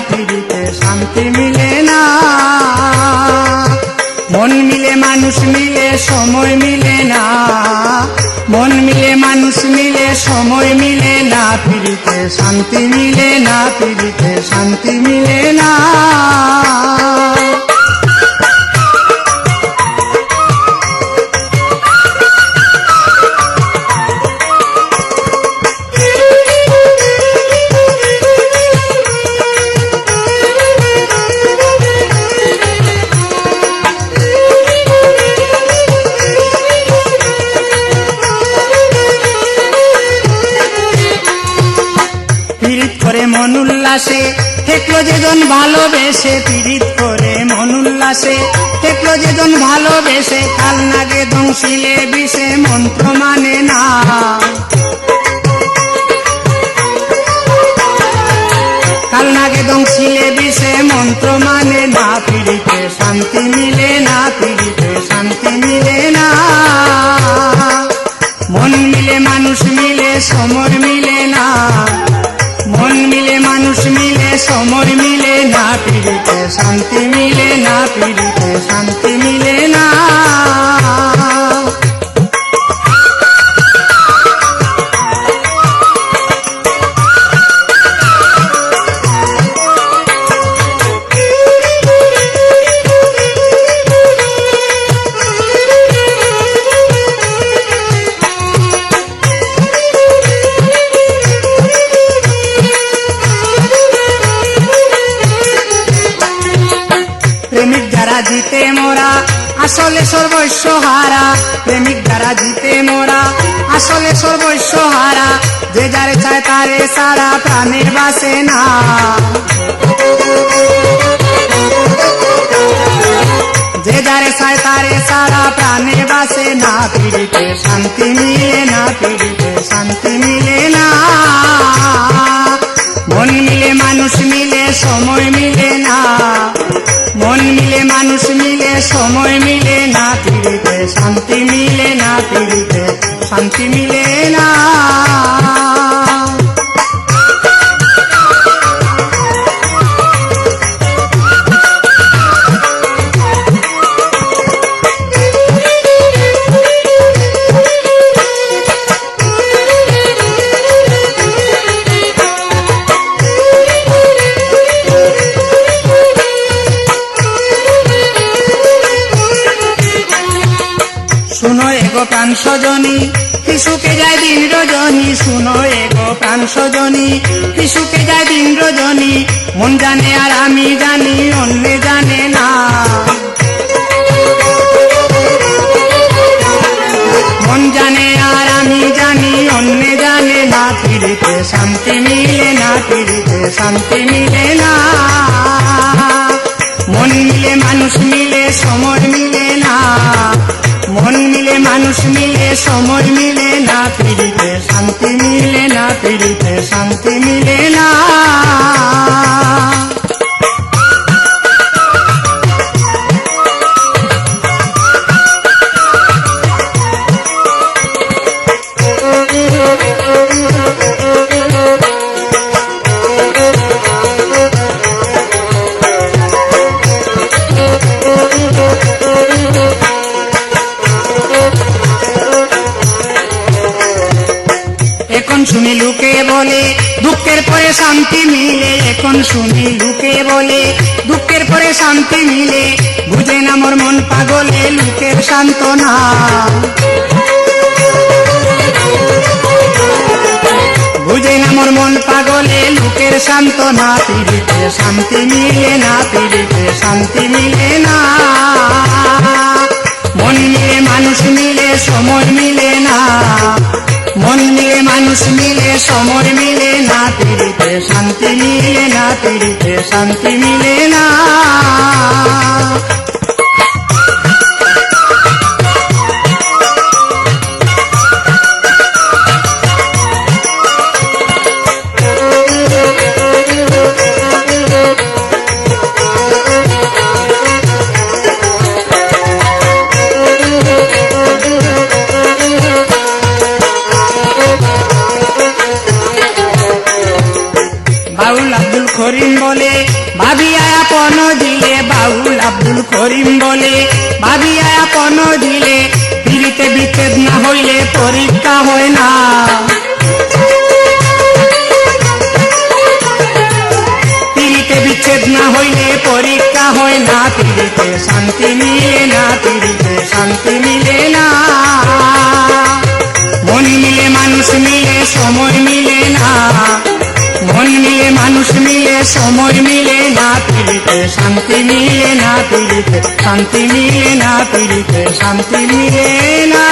পিড়িতে শান্তি মিলে না। মন মিলে মানুষ মিলে সময় মিলে না, মন মিলে মানুষ মিলে সময় মিলে না, পিড়িতে শান্তি মিলে না, পিড়িতে শান্তি মিলে না। পীড়িত করে মন উল্লাসে থেকলো যেজন ভালোবেসে, পীড়িত করে মন উল্লাসে থেকলো যেজন ভালোবেসে, কাল নাগে দংশিলে বিষে মন্ত্র মানে না। কাল নাগে দংশিলে বিষে মন্ত্র মানে না, পীড়িতে শান্তি মিলে না, পীড়িতে শান্তি মিলে না। মন মিলে মানুষ মিলে সময় মিলে না, মন মিলে মানুষ মিলে সময় মিলে না, পিড়িতে শান্তি মিলে না, পিড়িতে শান্তি মিলে না। প্রেমিক যারা জিতে মোরা আসলে সর্বস্ব হারা, প্রেমিক যারা জিতে মোরা আসলে সর্বস্ব হারা, যে যারে চায় তারে সারা প্রাণের বাসে না। যে যারে চায় তারে সারা প্রাণের বাসে না, পিড়িতে শান্তি মিলে না, পিড়িতে শান্তি মিলে না। মন মিলে মানুষ মিলে সময় মিলে না, মন মিলে মানুষ মিলে সময় মিলে না, পিড়িতে শান্তি মিলে না, পিড়িতে শান্তি মিলে না। শুনো এগো প্রাণ সজনী শিশুকে যায় দিন রজনী, শুনো এগো প্রাণ সজনী শিশুকে যায় দিন রজনী, মন জানে আর আমি জানি অন্য জানে না। মন জানে আর আমি জানি অন্য জানে না, পিড়িতে শান্তি মিলে না, পিড়িতে শান্তি মিলে না। মন মিলে মানুষ মিলে সময় মিলে না, মন মিলে মানুষ মিলে সময় মিলে না, পিড়িতে শান্তি মিলে না, পিড়িতে শান্তি মিলে না। এখন শুনি লোকে বলে দুঃখের পরে শান্তি মিলে, এখন শুনি লোকে বলে দুঃখের পরে শান্তি মিলে, বুঝে না মোর মন পাগলে লোকের সান্ত্বনা। বুঝে না মোর মন পাগলে লোকের সান্ত্বনা, পিড়িতে শান্তি মিলে না, পিড়িতে শান্তি মিলে না। মন মিলে মানুষ মিলে সময় মিলে না, মন মিলে মানুষ মিলে সময় মিলে না, পিড়িতে শান্তি মিলে না, পিড়িতে শান্তি মিলে না। করিম বলে ভাবিয়া আপন দিলে, বাউল আব্দুল করিম বলে ভাবিয়া আপন দিলে, পিড়িতে বিচ্ছেদ না হইলে পরীক্ষা হয় না। পিড়িতে বিচ্ছেদ না হইলে পরীক্ষা হয় না, পিড়িতে শান্তি মিলে না, পিড়িতে শান্তি মিলে না। মন মিলে মানুষ মিলে সময় মিলে না, মন মিলে মানুষ মিলে সময় মিলে না, পিড়িতে শান্তি মিলে না, পিড়িতে শান্তি মিলে না, পিড়িতে শান্তি মিলে না।